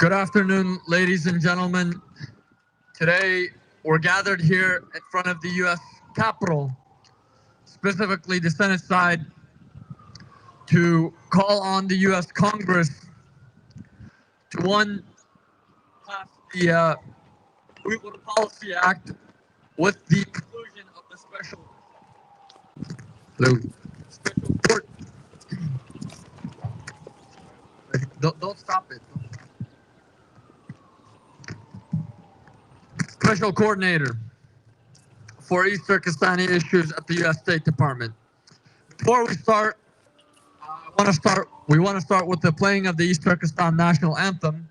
Good afternoon, ladies and gentlemen. Today, we're gathered here in front of the U.S. Capitol, specifically the Senate side, to call on the U.S. Congress to, one, pass the Uyghur Policy Act with the inclusion of the special court. Don't stop it. Special coordinator for East Turkestani issues at the U.S. State Department. Before we start, we want to start with the playing of the East Turkestan national anthem,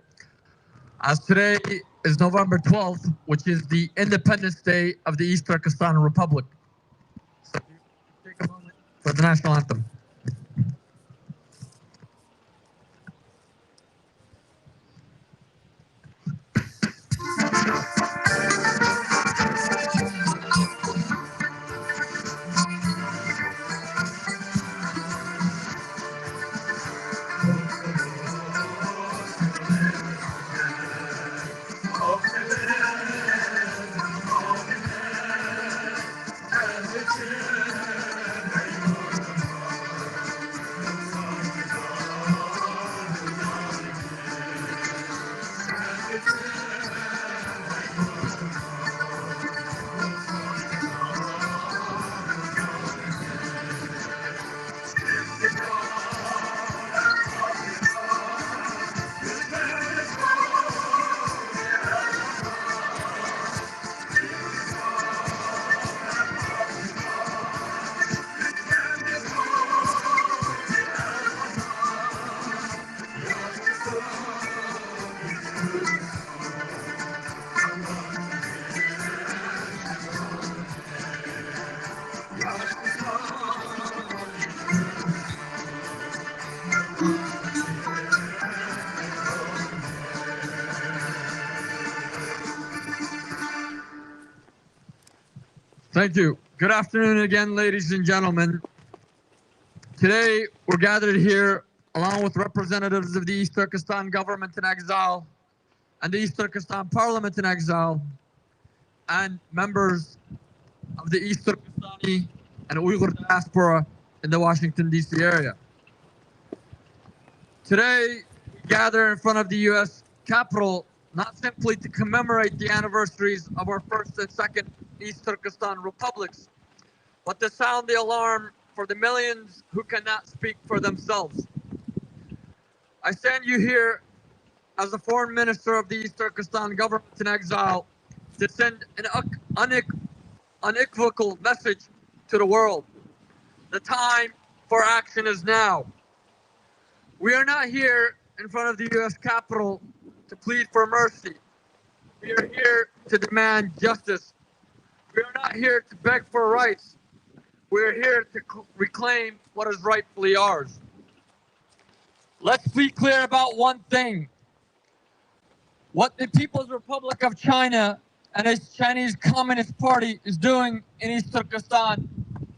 as today is November 12th, which is the Independence Day of the East Turkestan Republic. So take a moment for the national anthem. Thank you. Good afternoon again, ladies and gentlemen. Today, we're gathered here along with representatives of the East Turkestan government in exile and the East Turkestan parliament in exile and members of the East Turkestani and Uyghur diaspora in the Washington, D.C. area. Today, we gather in front of the U.S. Capitol not simply to commemorate the anniversaries of our first and second East Turkestan republics, but to sound the alarm for the millions who cannot speak for themselves. I send you here as the foreign minister of the East Turkestan government in exile to send an unequivocal message to the world. The time for action is now. We are not here in front of the U.S. Capitol to plead for mercy. We are here to demand justice. We are not here to beg for rights. We are here to reclaim what is rightfully ours. Let's be clear about one thing. What the People's Republic of China and its Chinese Communist Party is doing in East Turkestan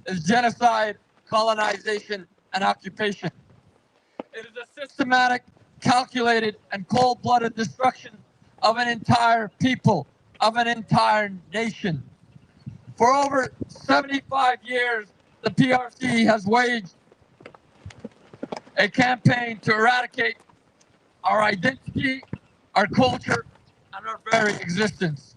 is genocide, colonization, and occupation. It is a systematic, calculated, and cold-blooded destruction of an entire people, of an entire nation. For over 75 years, the PRC has waged a campaign to eradicate our identity, our culture, and our very existence.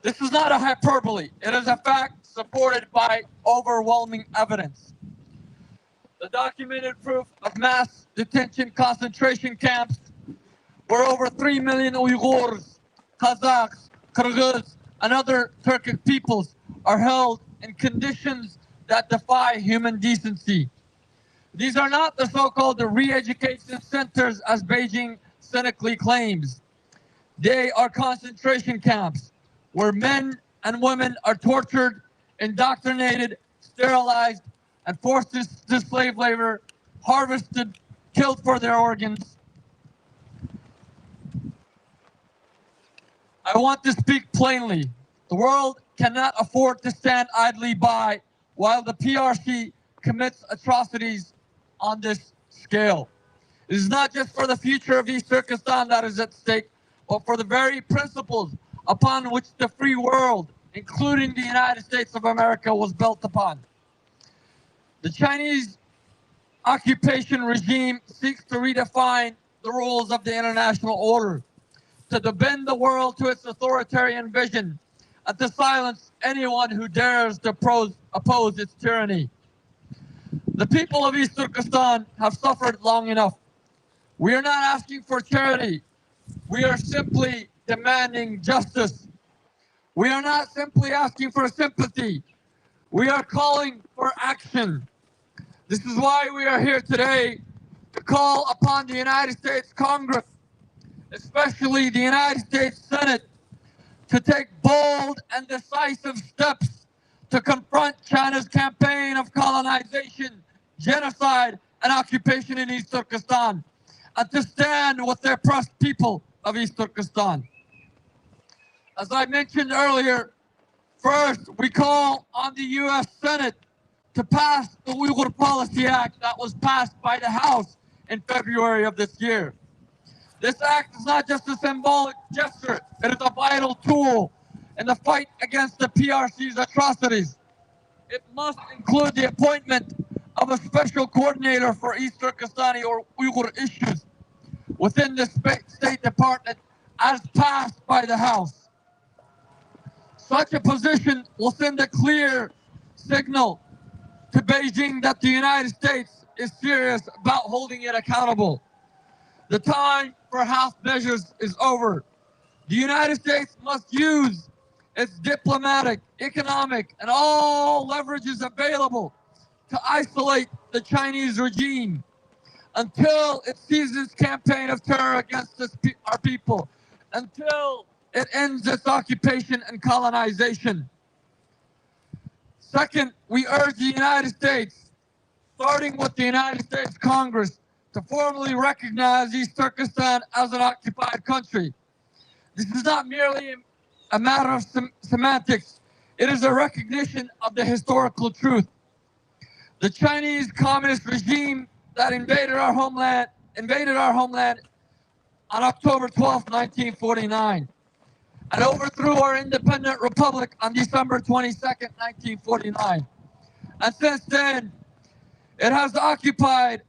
This is not a hyperbole. It is a fact supported by overwhelming evidence. The documented proof of mass detention concentration camps where over 3 million Uyghurs, Kazakhs, Kyrgyz, and other Turkic peoples are held in conditions that defy human decency. These are not the so-called re-education centers as Beijing cynically claims. They are concentration camps where men and women are tortured, indoctrinated, sterilized, and forced to slave labor, harvested, killed for their organs. I want to speak plainly. The world cannot afford to stand idly by while the PRC commits atrocities on this scale. It is not just for the future of East Turkestan that is at stake, but for the very principles upon which the free world, including the United States of America, was built upon. The Chinese occupation regime seeks to redefine the rules of the international order, to bend the world to its authoritarian vision, and to silence anyone who dares to oppose its tyranny. The people of East Turkestan have suffered long enough. We are not asking for charity. We are simply demanding justice. We are not simply asking for sympathy. We are calling for action. This is why we are here today, to call upon the United States Congress, especially the United States Senate, to take bold and decisive steps to confront China's campaign of colonization, genocide, and occupation in East Turkestan, and to stand with the oppressed people of East Turkestan. As I mentioned earlier, first, we call on the U.S. Senate to pass the Uyghur Policy Act that was passed by the House in February of this year. This act is not just a symbolic gesture, it is a vital tool in the fight against the PRC's atrocities. It must include the appointment of a special coordinator for East Turkestani or Uyghur issues within the State Department as passed by the House. Such a position will send a clear signal to Beijing that the United States is serious about holding it accountable. The time for half measures is over. The United States must use its diplomatic, economic, and all leverages available to isolate the Chinese regime until it sees its campaign of terror against our people, until it ends its occupation and colonization. Second, we urge the United States, starting with the United States Congress, to formally recognize East Turkestan as an occupied country. This is not merely a matter of semantics. It is a recognition of the historical truth. The Chinese communist regime that invaded our homeland on October 12, 1949, and overthrew our independent republic on December 22nd, 1949. And since then, it has occupied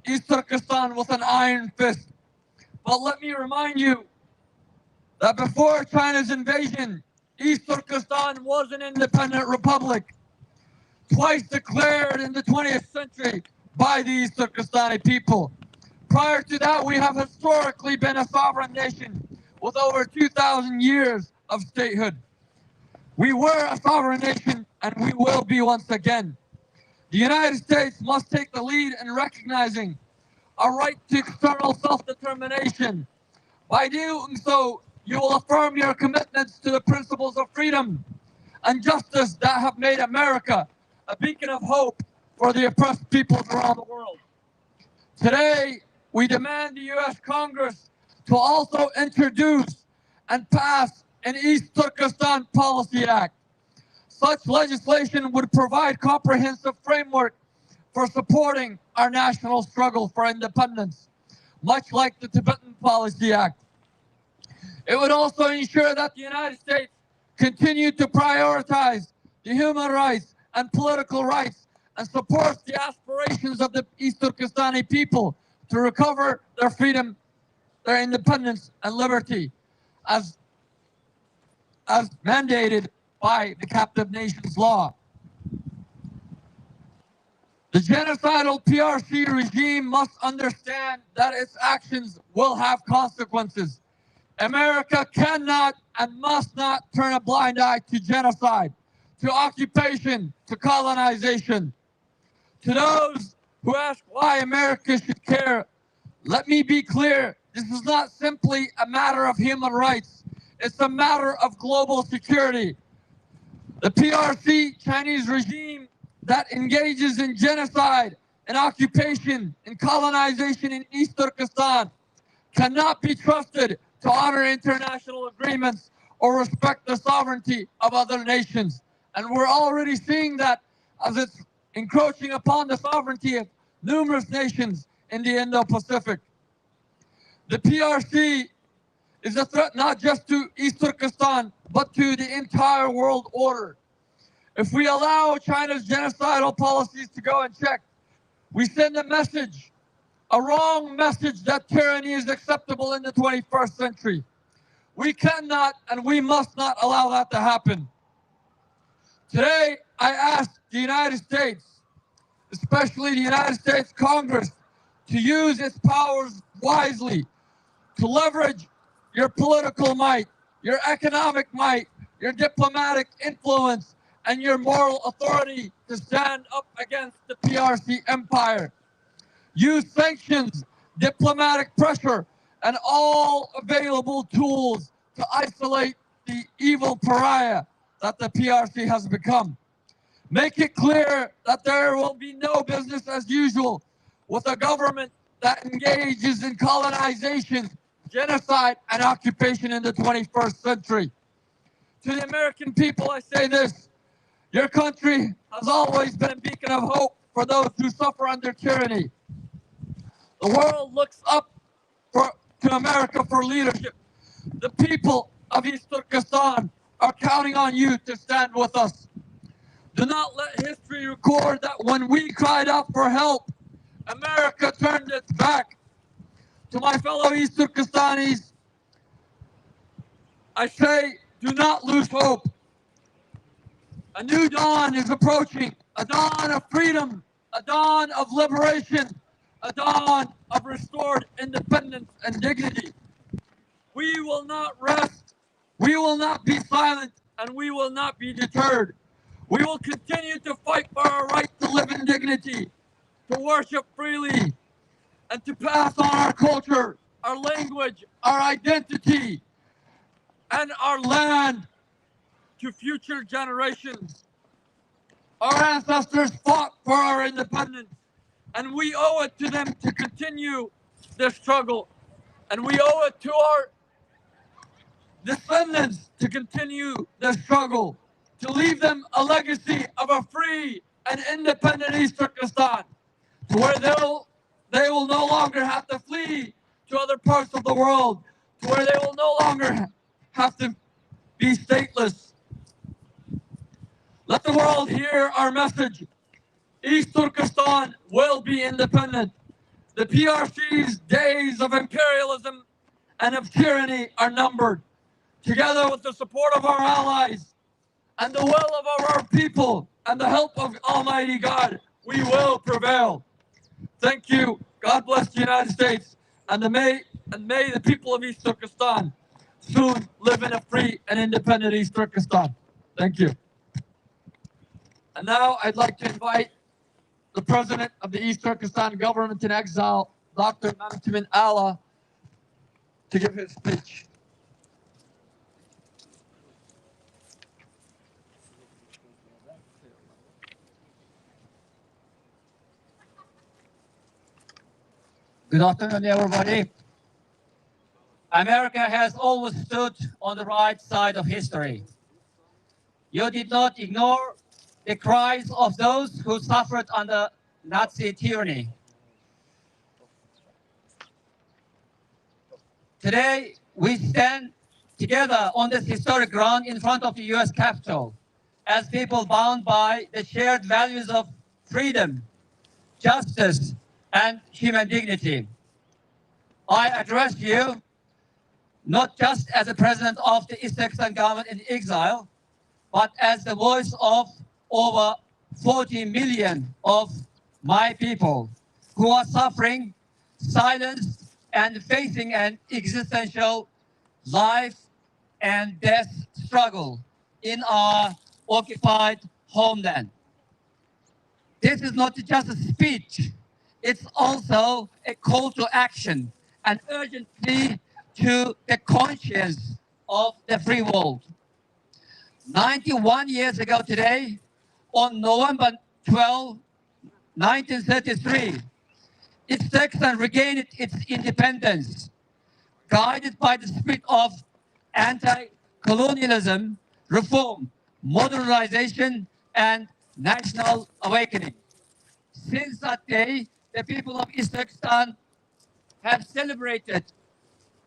East Turkestan with an iron fist. But let me remind you that before China's invasion, East Turkestan was an independent republic, twice declared in the 20th century by the East Turkestani people. Prior to that, we have historically been a sovereign nation with over 2,000 years of statehood. We were a sovereign nation, and we will be once again. The United States must take the lead in recognizing our right to external self-determination. By doing so, you will affirm your commitments to the principles of freedom and justice that have made America a beacon of hope for the oppressed peoples around the world. Today, we demand the U.S. Congress to also introduce and pass an East Turkestan Policy Act. Such legislation would provide comprehensive framework for supporting our national struggle for independence, much like the Tibetan Policy Act. It would also ensure that the United States continue to prioritize the human rights and political rights and supports the aspirations of the East Turkestani people to recover their freedom, their independence, and liberty as mandated by the Captive Nations Law. The genocidal PRC regime must understand that its actions will have consequences. America cannot and must not turn a blind eye to genocide, to occupation, to colonization. To those who ask why America should care, let me be clear. This is not simply a matter of human rights. It's a matter of global security. The PRC Chinese regime that engages in genocide and occupation and colonization in East Turkestan cannot be trusted to honor international agreements or respect the sovereignty of other nations. And we're already seeing that as it's encroaching upon the sovereignty of numerous nations in the Indo-Pacific. The PRC is a threat not just to East Turkestan, but to the entire world order. If we allow China's genocidal policies to go unchecked, we send a message, a wrong message, that tyranny is acceptable in the 21st century. We cannot and we must not allow that to happen. Today, I ask the United States, especially the United States Congress, to use its powers wisely, to leverage your political might, your economic might, your diplomatic influence, and your moral authority to stand up against the PRC empire. Use sanctions, diplomatic pressure, and all available tools to isolate the evil pariah that the PRC has become. Make it clear that there will be no business as usual with a government that engages in colonization, genocide, and occupation in the 21st century. To the American people, I say this: your country has always been a beacon of hope for those who suffer under tyranny. The world looks up to America for leadership. The people of East Turkestan are counting on you to stand with us. Do not let history record that when we cried out for help, America turned its back. To my fellow East Turkestanis, I say, do not lose hope. A new dawn is approaching, a dawn of freedom, a dawn of liberation, a dawn of restored independence and dignity. We will not rest, we will not be silent, and we will not be deterred. We will continue to fight for our right to live in dignity, to worship freely, and to pass on our culture, our language, our identity, and our land to future generations. Our ancestors fought for our independence, and we owe it to them to continue this struggle. And we owe it to our descendants to continue the struggle, to leave them a legacy of a free and independent East Turkestan, to where they will no longer have to flee to other parts of the world, to where they will no longer have to be stateless. Let the world hear our message. East Turkestan will be independent. The PRC's days of imperialism and of tyranny are numbered. Together with the support of our allies and the will of our people and the help of Almighty God, we will prevail. Thank you. God bless the United States, and may the people of East Turkestan soon live in a free and independent East Turkestan. Thank you. And now I'd like to invite the President of the East Turkestan government in exile, Dr. Mamtimin Allah, to give his speech. Good afternoon, everybody. America has always stood on the right side of history. You did not ignore the cries of those who suffered under Nazi tyranny. Today, we stand together on this historic ground in front of the US Capitol as people bound by the shared values of freedom, justice, and human dignity. I address you not just as the president of the East Turkestan government in exile, but as the voice of over 40 million of my people who are suffering, silenced, and facing an existential life and death struggle in our occupied homeland. This is not just a speech, it's also a call to action, an urgent plea to the conscience of the free world. 91 years ago today, on November 12, 1933, East Turkestan regained its independence, guided by the spirit of anti-colonialism, reform, modernization, and national awakening. Since that day, the people of East Turkestan have celebrated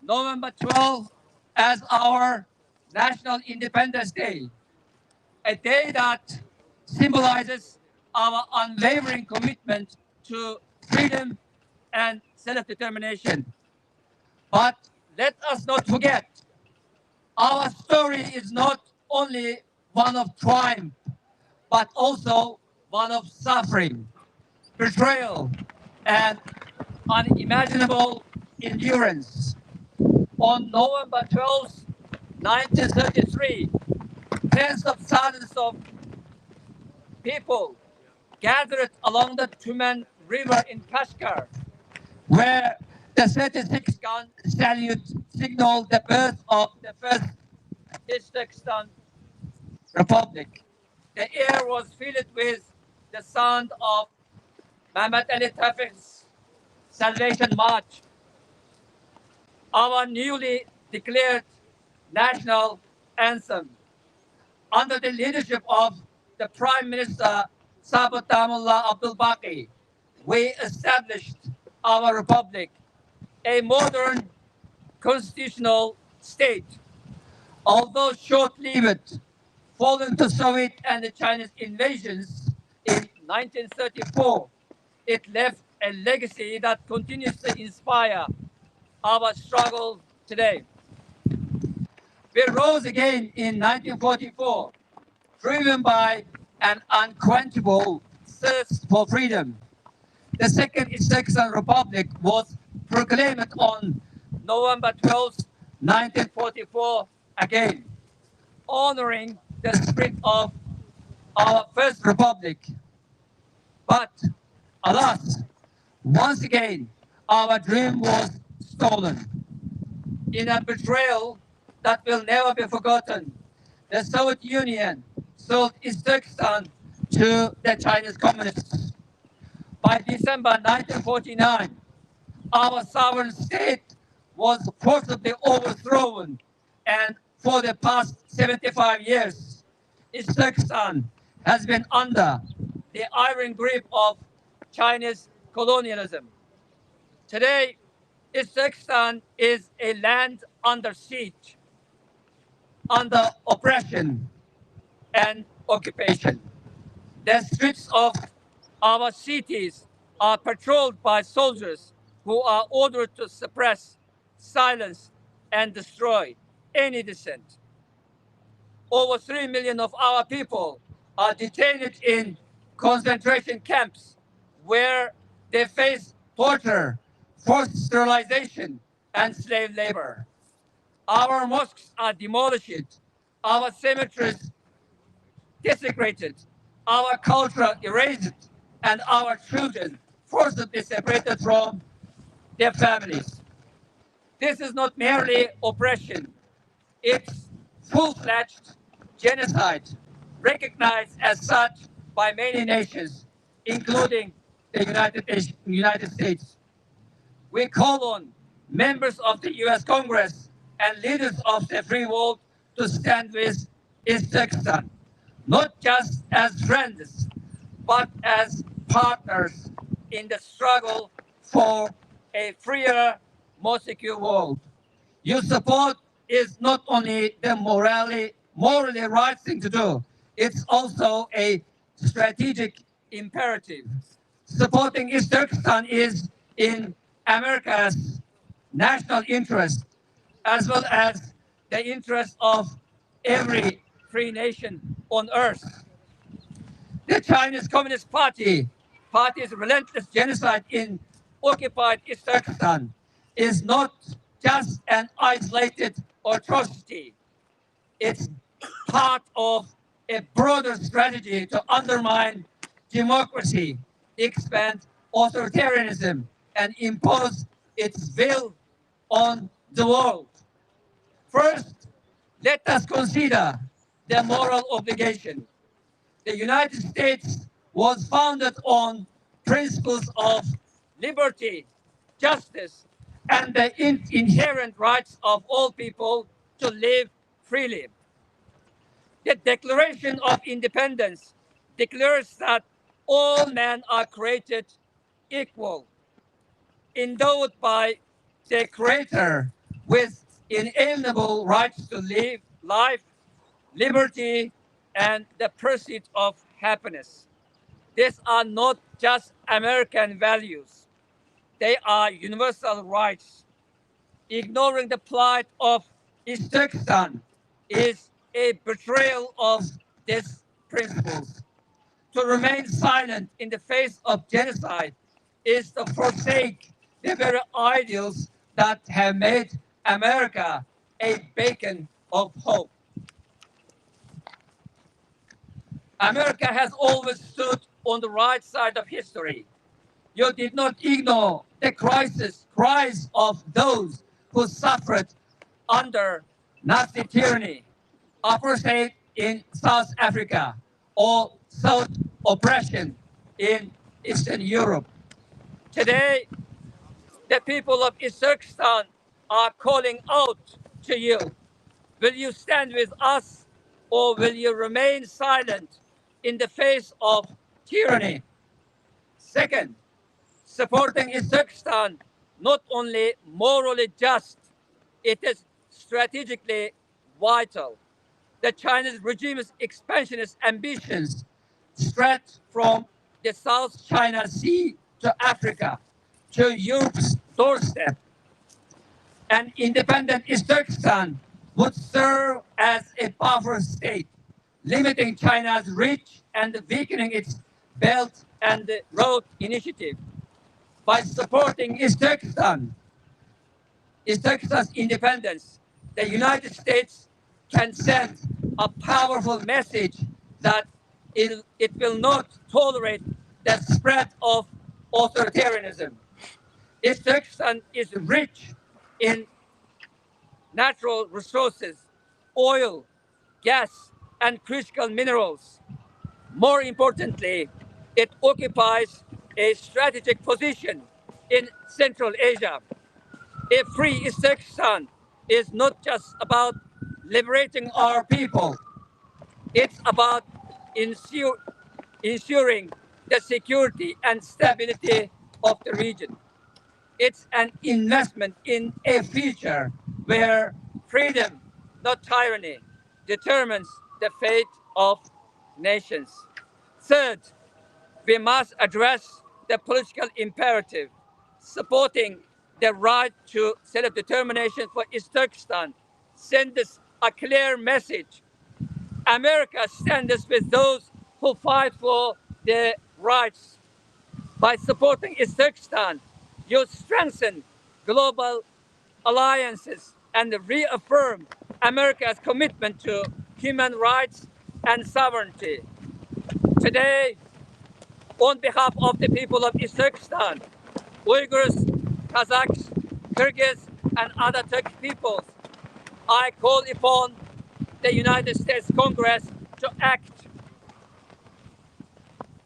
November 12 as our National Independence Day, a day that symbolizes our unwavering commitment to freedom and self-determination. But let us not forget, our story is not only one of triumph, but also one of suffering, betrayal, and unimaginable endurance. On November 12, 1933, tens of thousands of people gathered along the Tumen River in Kashgar, where the 36-gun salute signaled the birth of the first East Turkestan Republic. The air was filled with the sound of Mehmet Ali Tevfik's Salvation March, our newly declared national anthem. Under the leadership of the Prime Minister Sabatamullah Abdul Baqi, we established our republic, a modern constitutional state. Although short-lived, following the Soviet and the Chinese invasions in 1934, it left a legacy that continues to inspire our struggle today. We rose again in 1944, driven by an unquenchable thirst for freedom. The Second East Turkestan Republic was proclaimed on November 12, 1944 again, honoring the spirit of our first republic. But alas, once again, our dream was stolen. In a betrayal that will never be forgotten, the Soviet Union sold East Turkestan to the Chinese communists. By December 1949, our sovereign state was forcibly overthrown, and for the past 75 years, East Turkestan has been under the iron grip of Chinese colonialism. Today, East Turkestan is a land under siege, under oppression and occupation. The streets of our cities are patrolled by soldiers who are ordered to suppress, silence, and destroy any dissent. Over 3 million of our people are detained in concentration camps where they face torture, forced sterilization, and slave labor. Our mosques are demolished, our cemeteries desecrated, our culture erased, and our children forcibly separated from their families. This is not merely oppression, it's full-fledged genocide, recognized as such by many nations, including the United States. We call on members of the US Congress and leaders of the free world to stand with East Turkestan, not just as friends, but as partners in the struggle for a freer, more secure world. Your support is not only the morally right thing to do, it's also a strategic imperative. Supporting East Turkestan is in America's national interest, as well as the interest of every free nation on earth. The Chinese Communist Party's relentless genocide in occupied East Turkestan is not just an isolated atrocity. It's part of a broader strategy to undermine democracy, expand authoritarianism, and impose its will on the world. First, let us consider the moral obligation. The United States was founded on principles of liberty, justice, and the inherent rights of all people to live freely. The Declaration of Independence declares that all men are created equal, endowed by the Creator with inalienable rights to live life, liberty, and the pursuit of happiness. These are not just American values, they are universal rights. Ignoring the plight of East Turkestan is a betrayal of these principles. To remain silent in the face of genocide is to forsake the very ideals that have made America a beacon of hope. America has always stood on the right side of history. You did not ignore the cries of those who suffered under Nazi tyranny, apartheid in South Africa, or South oppression in Eastern Europe. Today, the people of East Turkestan are calling out to you. Will you stand with us, or will you remain silent in the face of tyranny? Second, supporting East Turkestan not only morally just, it is strategically vital. The Chinese regime's expansionist ambitions stretch from the South China Sea to Africa, to Europe's doorstep. An independent East Turkestan would serve as a buffer state, limiting China's reach and weakening its Belt and Road Initiative. By supporting Turkestan's independence, the United States can send a powerful message that it will not tolerate the spread of authoritarianism. Turkestan is rich in natural resources, oil, gas, and critical minerals. More importantly, it occupies a strategic position in Central Asia. A free Uzbekistan is not just about liberating our people, it's about ensuring the security and stability of the region. It's an investment in a future where freedom, not tyranny, determines the fate of nations. Third, we must address the political imperative. Supporting the right to self-determination for East Turkestan sends a clear message. America stands with those who fight for their rights. By supporting East Turkestan, you strengthen global alliances and reaffirm America's commitment to human rights and sovereignty. Today, on behalf of the people of East Turkestan, Uyghurs, Kazakhs, Kyrgyz, and other Turkic peoples, I call upon the United States Congress to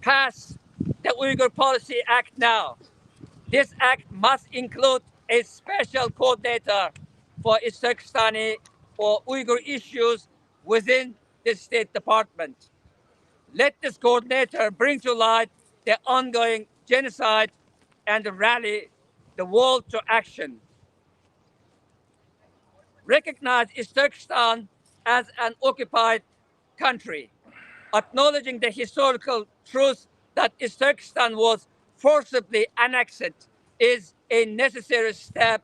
pass the Uyghur Policy Act now. This act must include a special coordinator for East Turkestani or Uyghur issues within the State Department. Let this coordinator bring to light the ongoing genocide and rally the world to action. Recognize East Turkestan as an occupied country, acknowledging the historical truth that East Turkestan was forcibly annexed is a necessary step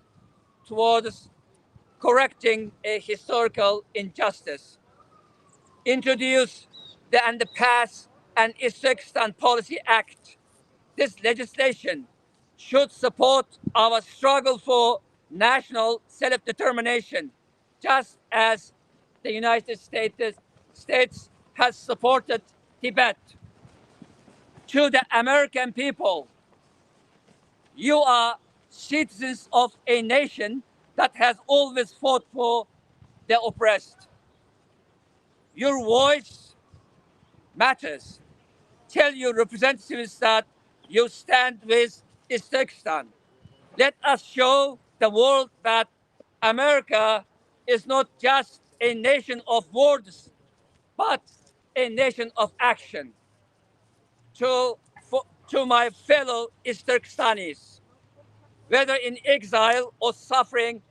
towards correcting a historical injustice. Introduce and pass an East Turkestan Policy Act. This legislation should support our struggle for national self-determination, just as the United States has supported Tibet. To the American people, you are citizens of a nation that has always fought for the oppressed. Your voice matters. Tell your representatives that you stand with Uzbekistan. Let us show the world that America is not just a nation of words, but a nation of action. To my fellow East Turkistanis, whether in exile or suffering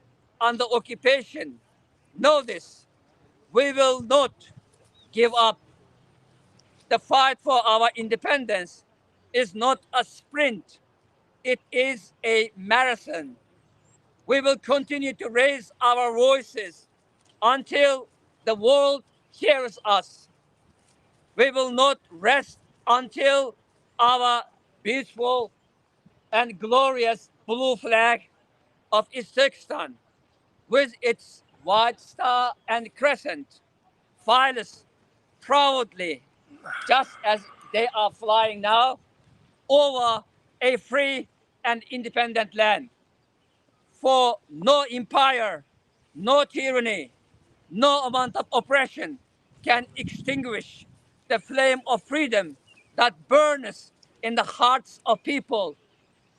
under occupation, know this: we will not give up. The fight for our independence is not a sprint, it is a marathon. We will continue to raise our voices until the world hears us. We will not rest until our beautiful and glorious blue flag of East Turkestan, with its white star and crescent, flies proudly, just as they are flying now, over a free and independent land. For no empire, no tyranny, no amount of oppression can extinguish the flame of freedom that burns in the hearts of people,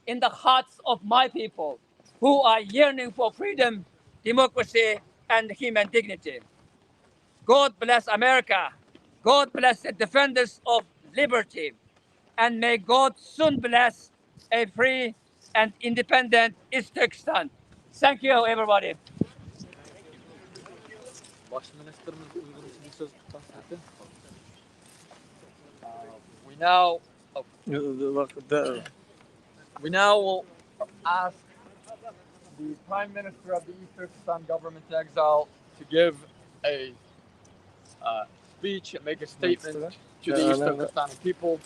in the hearts of my people, who are yearning for freedom, democracy, and human dignity. God bless America. God bless the defenders of liberty. And may God soon bless a free and independent East Turkestan. Thank you, everybody. We now will ask the Prime Minister of the East Turkestan government exile to give a speech and make a statement to the East Turkestan people.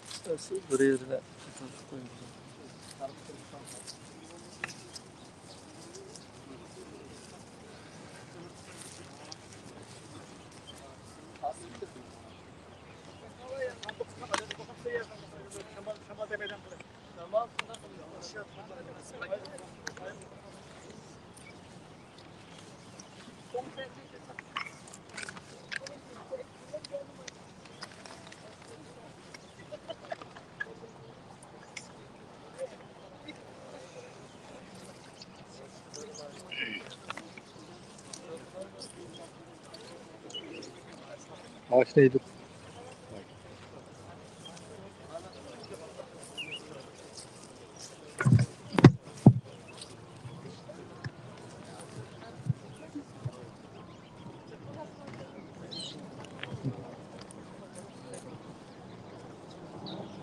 Başlaydık.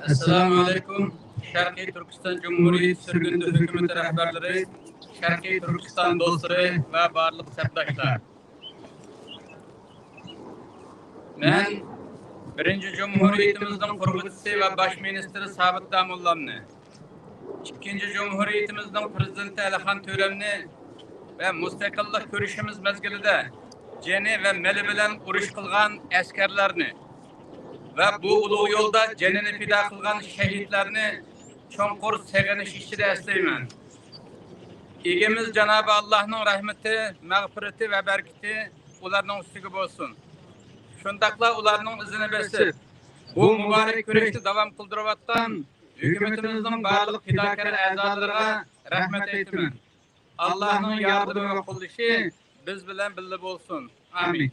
Assalamu alaikum. Şarkı Türkistan Cumhuriyeti sürgünde hükümeti rehberleri, Şarkı Türkistan dostları ve barlık sepdaşlar. Ben birinci Cumhuriyetimizden kurgucusu ve baş ministri Sabit Damullamni, ikinci Cumhuriyetimizden prezidenti Alihan Tölemni ve müstakillik görüşümüz mezgilide ceni ve meli bilen uruş kılgan askerlerini ve bu ulu yolda canını fida kılgan şehitlerini çonqur seginiş içinde esleymen. İgimiz Cenab-ı Allah'ın rahmeti, mağfireti ve berketi ularının üstüge olsun. Şundakla ularının izini besip, bu mübarek güreşte devam kıldırıvattan hükümetimizin barlık fidakar azalarına rahmet eytimin. Allah'ın yardımı ve kıldışı biz bilen bildi olsun. Amin.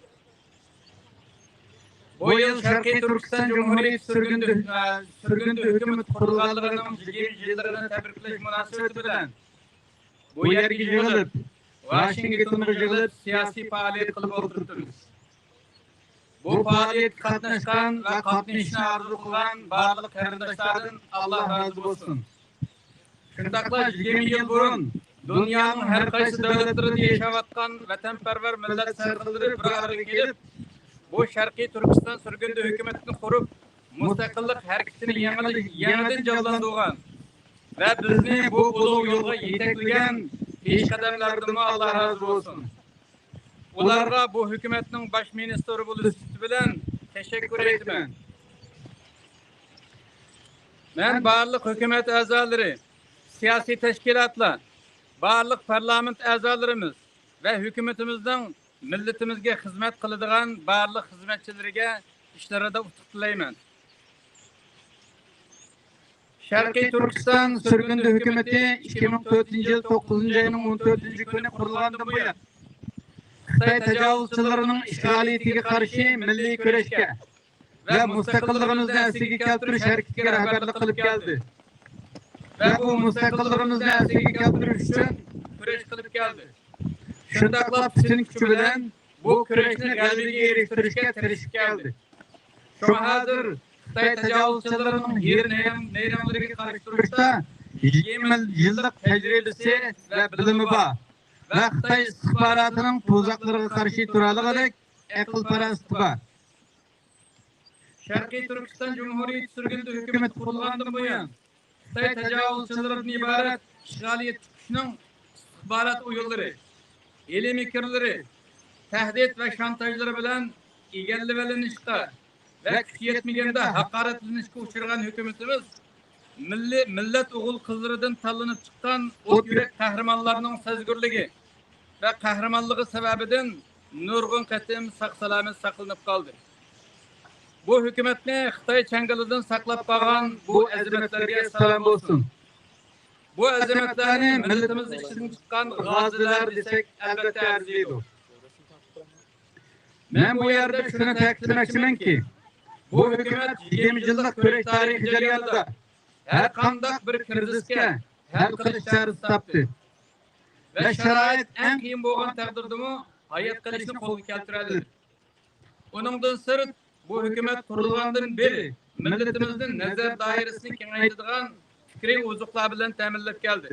Bu yıl Şarkı Türkistan Cumhuriyeti sürgünde hükümet kurulganlığının 20 yıllarını tebrikleş münasebeti bilen bu yerge yığılıp, Washington'a yığılıp siyasi faaliyet kılıp oturttunuz. Bu faaliyet katnaşkan ve katnaşını arzu kılan barlık karindaşların Allah razı olsun. Şundakla 20 yıl burun dünyanın her kaysı devletleri yaşavatkan vatanperver millet sarkıldırıp bir araya gelip bu Şarkı Türkistan sürgünde hükümetini kurup müstakillik hareketini yeniden canlandırgan ve bizni bu ulu yolga yetekleyen peshqadamlardan Allah razı olsun. Ularga bu hükümetin baş ministri buluş bilen teşekkür etmen. Ben barlık hükümet azaları, siyasi teşkilatlar, barlık parlament azalarımız ve hükümetimizden milletimizge hizmet kılıdığan barlık hizmetçileriga işlerinde utuq tilayman. Şarkı Türkistan sürgünde hükümeti 2004 yıl 9. ayının 14. günü kurulandı bu yıl. Xitoy tajovuzchilarining ishg'oliyatiga qarshi milliy kurashga va mustaqilligimizni asliga keltirish harakatiga rahbarlik qilib keldi. Va bu mustaqilligimizni asliga keltirish uchun kurash qilib keldi. Shundaqla butun kuchi bilan bu kurashni g'alabaga erishtirishga tirishib keldi. Şu hazır Xitoy tajovuzchilarining neyronlariga qarshi turishda 20 yillik tajribasi va bilimi bor. Ve Xitoy istihbaratının tuzaklarına karşı duralıqadek aqlparast bor. Sharqiy Turkiston Cumhuriyeti sürgündü hükümet kurulgandan buyon Xitoy tajovuzchilaridan ibaret işgaliyet kuchning istihbarat o'yinlari, ilmiy mikirleri, tahdid ve şantajları bilan egallanishda ve kuch yetmaganda haqoratlanishga uchragan hükümetimiz millet o'g'il qizlaridan tanlanib chiqqan o't yurak qahramonlarning sezgurligi ve kahramanlığı sebebinden nurgun qatim saq-salamet saqlanib qoldi. Bu hükümetni Xitoy çangalidan saqlab qolgan bu azimatlarga salom olsun. Bu azimatlarni milletimiz ichidan chiqqan g'ozilar desak albatta arziydi. Men bu yerda shuni ta'kidlamoqchimanki, bu hükümet 20 yillik kurash tarixi jarayonida her qanday bir krizisga hal qilish chorasi topdi. Ve şarait en qiyin bo'lgan taqdirdimi hayat qilishni qo'lga keltiradi. Uningdan sirt bu hükümet kurulgandan beri milletimizin nazar doirasini kengaytiradigan fikriy ozuqlar bilan ta'minlab keldi.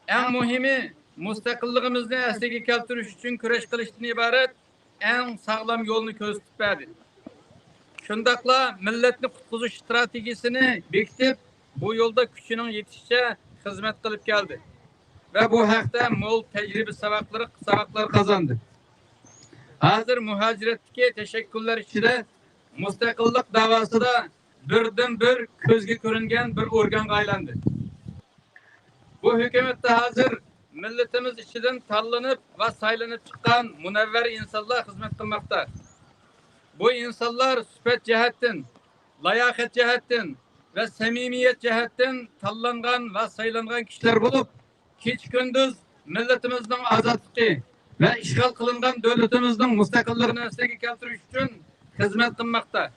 En muhimi mustaqilligimizni asliga keltirish uchun kurash qilishdan iborat en sağlam yo'lni ko'rsatib berdi. Shundaqla millatni qutqizish strategiyasini bekitib, bu yo'lda kuchining yetishicha xizmat qilib keldi. Ve bu haqda mol tecrübe sabaklar kazandı. Hazır muhaciretteki teşekkürler içinde mustaqillik davasida birden bir közge görüngen bir organ aylandı. Bu hükümette hazır milletimiz içinden tanlanıp ve saylanıp çıkan münevver insanlar hizmet kılmakta. Bu insanlar süpet cihetten, layaket cihetten ve samimiyet cihetten tanlangan ve saylangan kişiler bulup hiç gündüz milletimizin azatlığı ve işgal kılıngan devletimizin müstakilliğini asliga keltirish için hizmet kılmakta.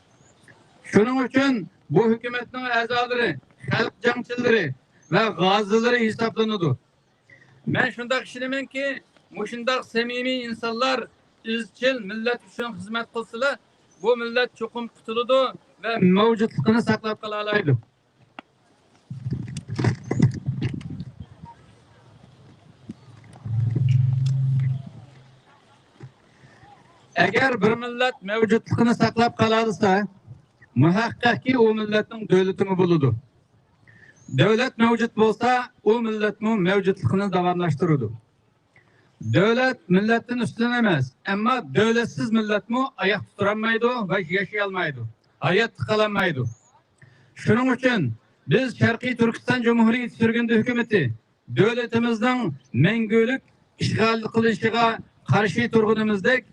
Şunun için bu hükümetin azaları, halk jangchilari ve g'ozileri hesaplanıdı. Ben şundak işlemen ki, muşundak samimi insanlar izchil millet için hizmet kılsalar, bu millet çokum kutuludu ve mevcutluğunu saklap kalalaydı. Eğer bir millet mevcutluğunu saklap kaladıysa, muhakkak ki o milletin devletini buludu. Devlet mevcut olsa, o milletin mevcutluğunu davamlaştırırdı. Devlet milletin üstüne emez. Ama devletsiz millet mi ayak tuturanmaydı ve yaşayalmaydı. Hayat tıkalanmaydı. Şunun için biz Sharqiy Turkiston Cumhuriyeti sürgündü hükümeti devletimizden mengülük işgal kılışıga karşı turgunumuzdek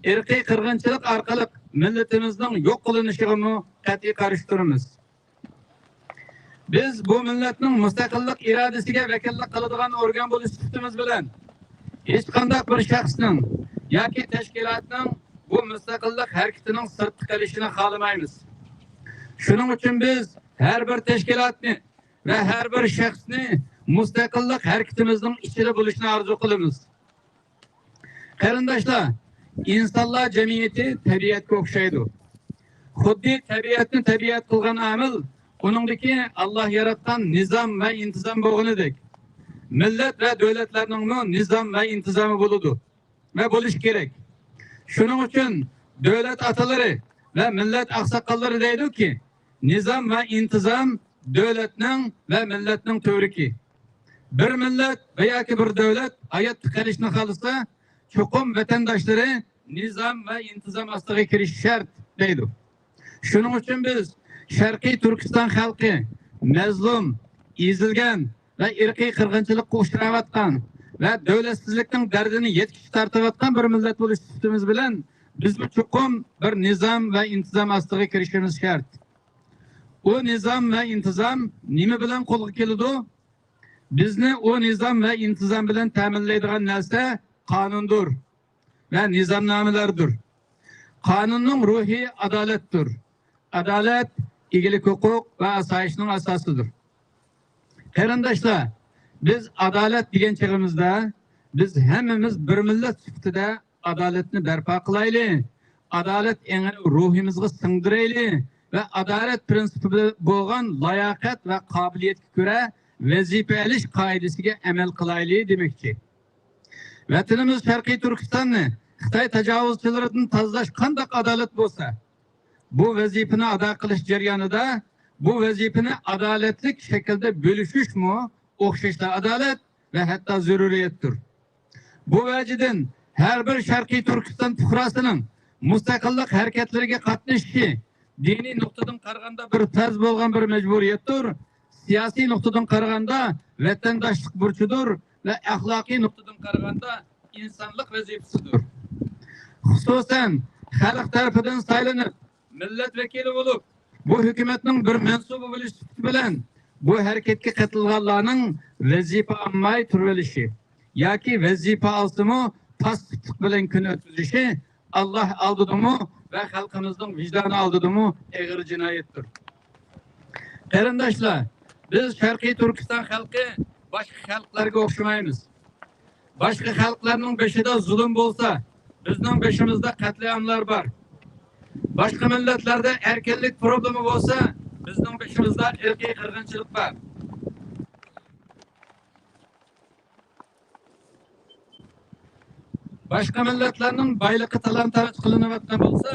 irqiy qirg'inchilik orqali milletimizning yo'q qilinishiga qat'iy qarshi turamiz. Biz bu millatning mustaqillik irodasiga vakillik qiladigan organ bo'lish sifatimiz bilan hech qanday bir shaxsning yoki tashkilotning bu mustaqillik harakatining sirtqi qilishini xohlamaymiz. Shuning uchun biz har bir tashkilotni va har bir shaxsni mustaqillik harakatimizning ichida bo'lishni orzu qilamiz. Qarindoshlar, İnsanlar cemiyeti tabiatga o'xshaydi. Xuddi tabiatni tabiat qilgan amil, uningdagi Allah yaratgan nizam va intizom bo'lganidek, millat va davlatlarning nizam va intizomi bo'ladi va bo'lish kerak. Shuning uchun davlat atalari va millat oqsoqollari deydi-ki, nizam va intizom davlatning va millatning to'riki. Bir millat va yoki bir davlat hayot qilishni xohlasa, çokum vatandaşları nizam ve intizam astiga kirish shart deydi. Shuning uchun biz Sharqiy Turkiston xalqi mazlum, ezilgan ve irqiy qirg'inchilikqa uchrayotgan ve davlatsizlikning dardini yetkazib tortayotgan bir millat bo'lish sifatimiz bilan biz bu çokum bir nizam ve intizam astiga kirishimiz shart. O nizam ve intizam nima bilan qo'lga keladi? Bizni o nizam ve intizam bilan ta'minlaydigan narsa qonundur, ve nizamnamelerdir. Kanunun ruhi adalettir. Adalet, iyilik hukuk ve asayişinin asasıdır. Qarindoshlar, biz adalet degan chig'imizda biz hammamiz bir millat sifatida adolatni barpo qilaylik. Adalet engini ruhimizga singdiraylik ve adalet prinsipi bo'lgan layoqat ve qobiliyatga ko'ra vazifa olish qoidasiga amal qilaylik demoqchi. Vatanimiz Sharqiy Turkistonni Xitoy tajovuzchilaridan tozalash qanday adolat bo'lsa, bu vazifani ado qilish jarayonida bu vazifani adolatli shaklda bo'lishishmi o'xshashli adolat ve hatta zaruriyatdir. Bu vajidan her bir Sharqiy Turkiston fuqarosining mustaqillik harakatlariga qatnashishi diniy nuqtadan qaraganda bir farz bo'lgan bir majburiyatdir. Siyosiy nuqtadan qaraganda vatandoshlik burchidir ve axloqiy nuqtadan qaraganda insonlik vazifasidir. Xususan, xalq tarafidan saylanib, millat vakili bo'lib, bu hukumatning bir mansubi bo'lish bilan bu harakatga qatnashganlarning vazifa olmay turilishi yoki vazifa olsimi pastlik bilan kun o'tkazishi Allah aldidimi ve xalqimizning vijdoni aldidimi og'ir jinoyatdir. Qarindoshlar, biz Sharqiy Turkiston xalqi boshqa xalqlarga o'xshamaymiz. Boshqa xalqlarning beshida zulm bo'lsa, bizning beshimizda qatliamlar bor. Boshqa millatlarda erkinlik problemi bo'lsa, bizning beshimizda irqiy qirg'inchilik bor. Başka milletlerinin baylıqı talan-taraj qilinayotgan bo'lsa,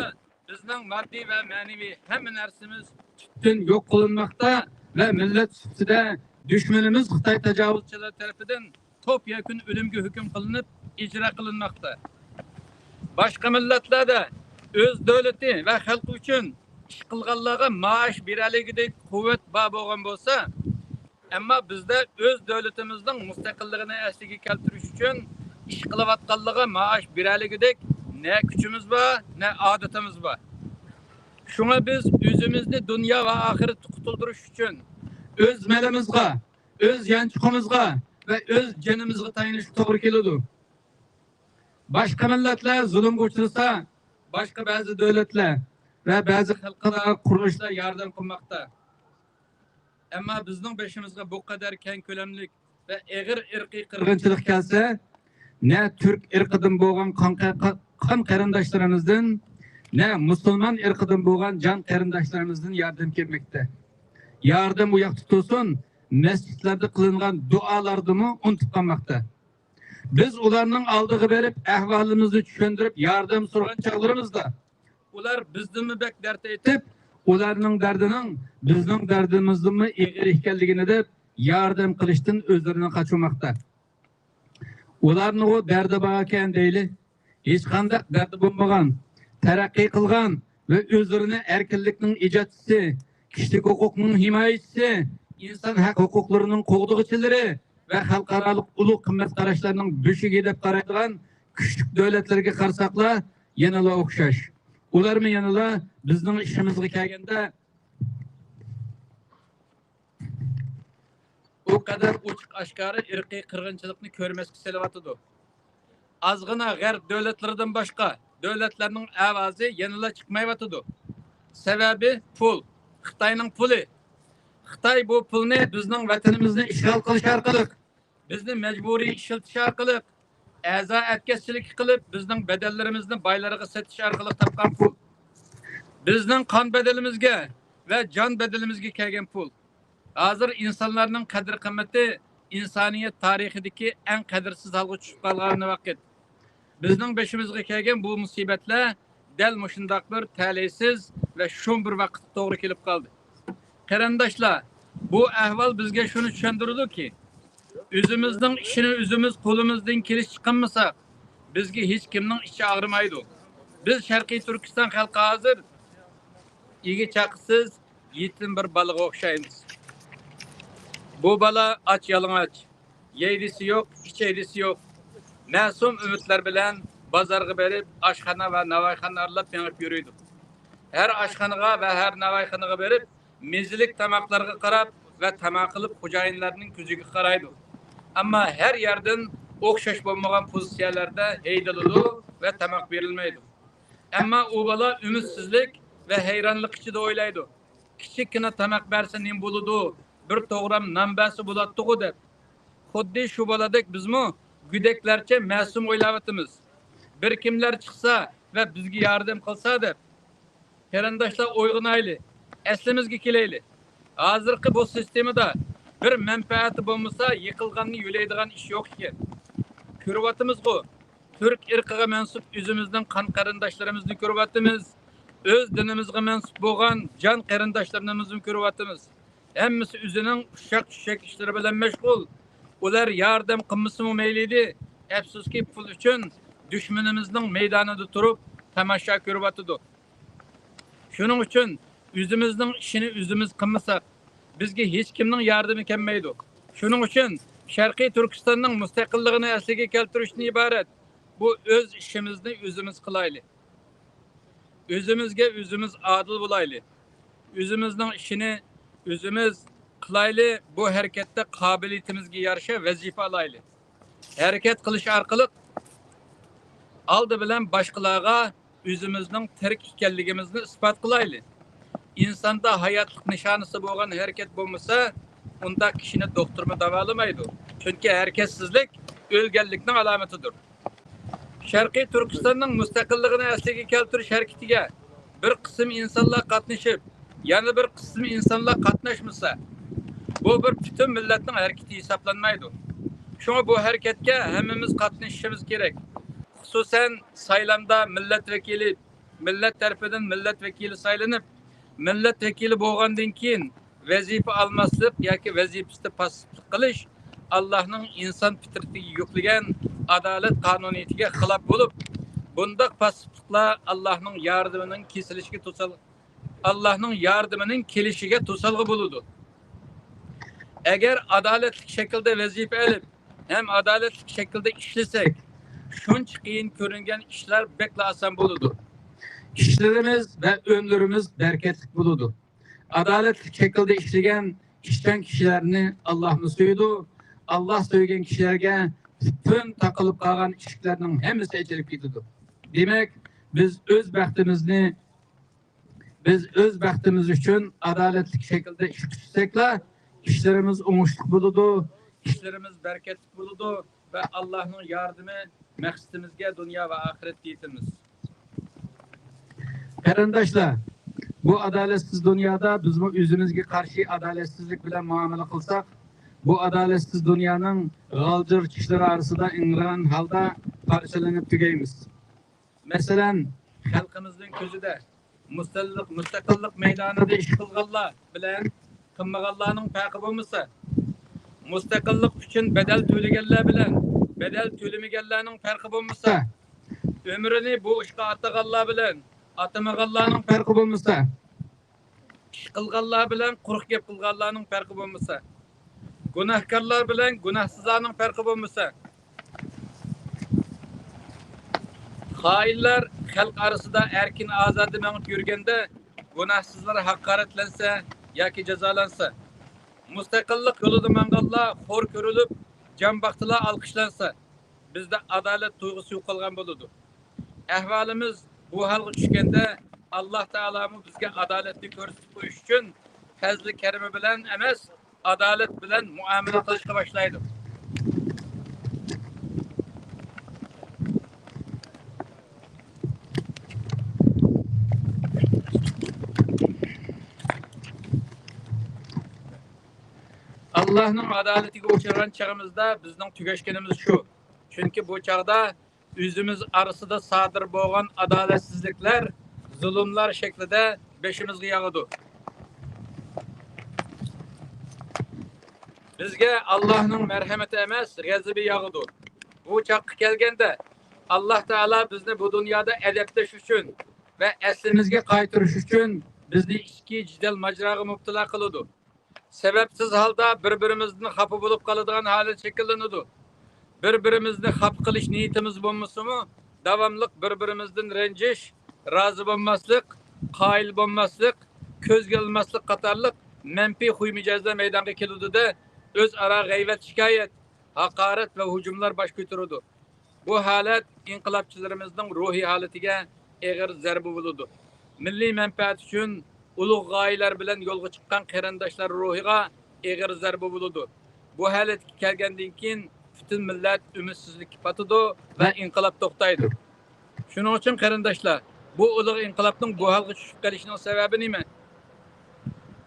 bizning moddiy ve ma'naviy hamma narsamiz tütün yok qilinmoqda ve millet sifatida düşmanımız Xitoy tajovuzchilari tarafidan topyekun o'limga hukm qilinib, ijro qilinmoqda. Başka milletlarda öz davlati ve xalqi uchun ish qilganlarga maosh beraligidek quvvat bor bo'lgan bo'lsa, ammo bizda öz davlatimizning mustaqilligini asliga keltirish uchun ish qilayotganlarga maosh beraligidek ne kuchimiz var, ne adetimiz var. Şuna biz özümüzni dünya ve ahiret qutuldirish uchun öz malimizga, öz yanchiqimizga ve öz canimizga tayinish to'g'ri keladi. Başka millatlar zulmga uchrasa, başka bazı davlatlar ve bazı xalqaro qurilishlar yordam qilmoqda. Ammo bizning beshimizga bu kadar keng ko'lamlik ve og'ir irqiy qirg'inchilik kelsa, ne Türk ırkıdan boğan kan qarindoshlarımızdan, ne Müslüman ırkıdan boğan can qarindoshlarımızdan yardım kelmekte. Yardım uyak tutulsun, mescitlerde kılınan dualardımı unutup kalmakta. Biz ularının aldığı verip, ahvalımızı düşündürüp, yardım soran çağlarımızda, ular bizden mi bek dert etip, ularının derdinin, bizden derdimizden mi eğer ihkelliğini de yardım kılıştın özlerine kaçırmakta. Ularni o derdi bağırken değil, hiç kandak derdi bulmagan, terakki kılgan ve özlerine erkinlikinin icatçısı, kişilik hukukunun himayetçisi, insan hak hukuklarının qoğduğuçileri ve halkaralık ulu kımmet karaşlarının düşük edip karaydıgan küçük devletlerge karsakla yanıla okşaş. Ular mı yanıla bizden işimizge kelgende o kadar uçuk aşkarı irqiy qirg'inchilikni ko'rmasga selayotidu. Azg'ina g'arb davlatlaridan boshqa davlatlarning ovozi yanada chiqmayotidi. Sababi pul, Xitoyning puli. Xitoy bu pulni bizning vatanimizni ishg'ol qilish orqali, bizni majburiy ishlatirish orqali, a'zo atkazchilik qilib, bizning badallarimizni boylarga sotish orqali topgan pul. Bizning qon badalimizga ve can bedelimizga kelgan pul. Hazır insanların kadir kıymeti insaniyet tarihideki en kadirsiz halga tushib qolgan vaqt. Bizning beşimizga kelgan bu musibetler del mushundaq bir talihsiz ve şun bir vaqt to'g'ri kelib qoldi. Qarindoshlar, bu ahvol bizga shuni tushuntirdi ki, o'zimizning ishini o'zimiz qo'limizdan kelish chiqmasak, bizga hech kimning ichi og'rimaydi. Biz Sharqiy Turkiston xalqi hozir ega chaqisiz yetim bir balaga o'xshaymiz. Bu bala aç yalıngaç, yeydisi yok, içeydisi yok. Masum ümitler bilen bazarga berip aşxana ve navayxanalarla penip yürüydü. Her aşxanaga ve her navayxanaga berip mezilik tamaklarga qarab ve tamak kılıp hocayinlarının küzüge qaraydı. Ama her yerden o'xshash bo'lmagan pozitsiyalarda haydaladi va tamoq berilmaydi. Ammo u bola umidsizlik va hayronlik ichida o'ylaydi. Kichikkina tamoq bersa nim bo'ladi, bir to'g'ram non bersa bo'ladi-ku deb. Xuddi shu boladek bizmi gudeklarcha ma'sum o'ylayapmiz. Bir kimlar chiqsa va bizga yordam qilsa deb. Qarindoshlar o'yg'onayli, aslimizga kelayli. Hozirgi bu sistemada bir manfaati bo'lmasa, yiqilganni yo'laydigan ish yo'q ekan. Ko'ryapmiz-ku, Türk irqiga mansub o'zimizning qon qarindoshlarimizni ko'ryapmiz. O'z dinimizga mansub bo'lgan jon qarindoshlarimizni ko'ryapmiz. Hammasi o'zining ushaq-tushak ishlari bilan mashg'ul. Ular yordam qilmasimi mayli, afsuski pul uchun dushmanimizning maydonida turib tomosha ko'ryapti. Shuning uchun o'zimizning ishini o'zimiz qilmasak, bizga hech kimning yordami kelmaydi. Shuning uchun Sharqiy Turkistonning mustaqilligini asliga keltirishdan iborat. Bu o'z ishimizni o'zimiz qilaylik. O'zimizga o'zimiz adil bo'laylik. O'zimizning ishini o'zimiz qilaylik. Bu harakatda qobiliyatimizga yarasha vazifa olaylik. Harakat qilish orqali oldi bilan boshqalarga o'zimizning tirik ekanligimizni isbot qilaylik. İnsanda hayotlik nishonasi bo'lgan harakat bo'lmasa, unda kishini doktormi davolamaydi. Chunki harakatsizlik o'lganlikning alomatidir. Sharqiy Turkistonning mustaqilligini asliga keltirish harakatiga bir qism insonlar qatnashib, yana bir qism insonlar qatnashmasa, bu bir butun millatning harakati hisoblanmaydi. Shunga bu harakatga hammamiz qatnashishimiz kerak. Xususan saylamda millat tarafidan millat vakili saylanib, millat vakili bo'lgandan keyin vazifa almaslik yoki vazifasida passivlik qilish Allohning inson fitratiga yuklagan adolat qonuniyatiga xilof bo'lib, bundaq passivliklar Allohning yordamining kesilishiga kelishiga to'salg'i bo'ladi. Agar adolatli shaklda vazifa olib, ham adolatli shaklda ishlasak, shuncha qiyin ko'ringan ishlar bekla oson bo'ladi. İşlerimiz ve ömrümüz bereketli buludu. Adaletli şekilde işleyen işten kişilerini Allah'ın söyledi. Allah söyleyen kişilerge bütün takılıp kalan işlerinin hepsi içerip gidiyordu. Demek biz öz bəxtimiz için adaletli şekilde işlesekle işlerimiz umuşluk buludu. İşlerimiz bereketli buludu ve Allah'ın yardımı məqsədimizge dünya ve ahiret diyetimiz. Qarindoshlar, bu adaletsiz dünyada biz bu o'zimizga qarshi adaletsizlik bilan muomala qilsak, bu adaletsiz dunyoning g'aljir kishilar orasida ingran holda parchalanib tugaymiz. Masalan, xalqimizning ko'zida mustaqillik maydonida ish qilganlar bilan qilmaganlarning farqi bo'lmasa, mustaqillik uchun badal to'laganlar bilan badal to'lamaganlarning farqi bo'lmasa, ömrünü bu ishga ataganlar bilan atamaganlarning farqi bo'lmasa, ish qilganlar bilan quruq gap qilganlarning farqi bo'lmasa, gunohkorlar bilan gunohsizlarning farqi bo'lmasa, xoinlar xalq orasida erkin ozodi mengib yurganda gunohsizlar haqoratlansa yoki jazolansa, mustaqillik yo'lida manganlar xo'r ko'rilib, jambaqtilar alqishlansa, bizda adolat tuyg'usi yo'qolgan bo'ladi. Ahvolimiz bu halga tushganda Alloh taolamiz bizga adolatni ko'rsatib qo'yish uchun fazli karimi bilan emas, adolat bilan muomala qilishga boshlaydi. Allah'ın adaletiga o'chirgan chog'imizda bizning tugashganimiz shu. Chunki bu chog'da o'zimiz arasida sodir bo'lgan adolatsizliklar, zulmlar shaklida beshimizga yog'di. Bizga Allohning marhamati emas, g'azabi yog'di. Bu chaqqa kelganda Alloh taolo bizni bu dunyoda adablash uchun va aslimizga qaytarish uchun bizni ikki jidal majroga mubtalo qiladi. Sebepsiz halda birbirimizden xafa bulup kaladigan hali şekillenidi. Birbirimizni xafa qilish niyetimiz bo'lmasa-mu, davamlıq birbirimizden renjish, razı bo'lmaslik, qoyil bo'lmaslik, ko'zga ilmaslik qatorliq manfiy huy mijozlar maydonga keludida o'zaro g'ayvat shikoyat, haqorat ve hücumlar baş götürüdü. Bu halat inqilabçılarımızın ruhi halatiga ağır zarba buludu. Milli menfaat üçün ulug' g'oyalar bilan yo'lga chiqqan qarindoshlar ruhiga ağır zarba buludu. Bu halatga kelgandan keyin bütün millat ümidsizlikka patidi ve inqilab to'xtaydi. Shuning uchun qarindoshlar, bu ulug' inqilobning bu holga tushib qolishining sababi nima?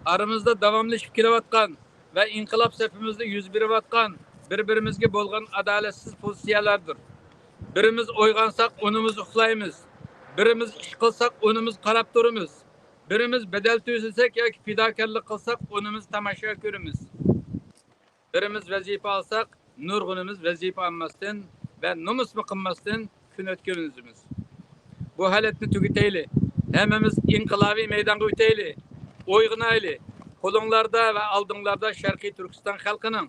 Aramızda davamlashib kelayotgan ve inqilab safimizda yuz berayotgan bir-birimizga bo'lgan adolatsiz pozitsiyalardir. Birimiz o'ygansak, onimiz uxlaymiz. Birimiz ish qilsak, onimiz qarab turamiz. Birimiz bedel tuzilsak yoki fidokorlik qilsak, onimiz tomosha ko'ramiz. Birimiz vazifa alsak, nurg'unimiz vazifa olmasdan ve nomusmi qilmasdan kun o'tkazamiz. Bu holatni tugatayli. Hammamiz inqilobiy maydonga o'tayli. O'yg'inayli. Qo'linglarda ve aldinglarda Sharqiy Turkiston xalqining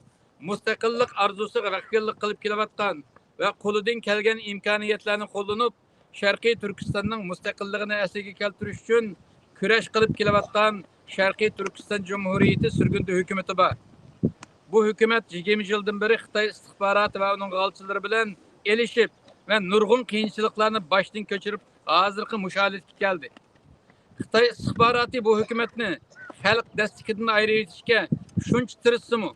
mustaqillik arzusiga vakillik qilib kelayotgan ve qo'lidan kelgan imkoniyatlarni qo'llanib, Sharqiy Turkistonning mustaqilligini asliga keltirish uchun kurash qilib kelayotgan Sharqiy Turkiston Cumhuriyeti sürgüntü hükümeti bor. Bu hükümet 20 yıldan beri Xitoy istihbaroti ve onun g'alchilari bilan elishib ve nurg'un qiyinchiliklarni boshdan ko'chirib, hozirgi musholatga keldi. Xitoy istihbaroti bu hükümetni xalq dastikidan ayirib etishga shuncha tirishsimi,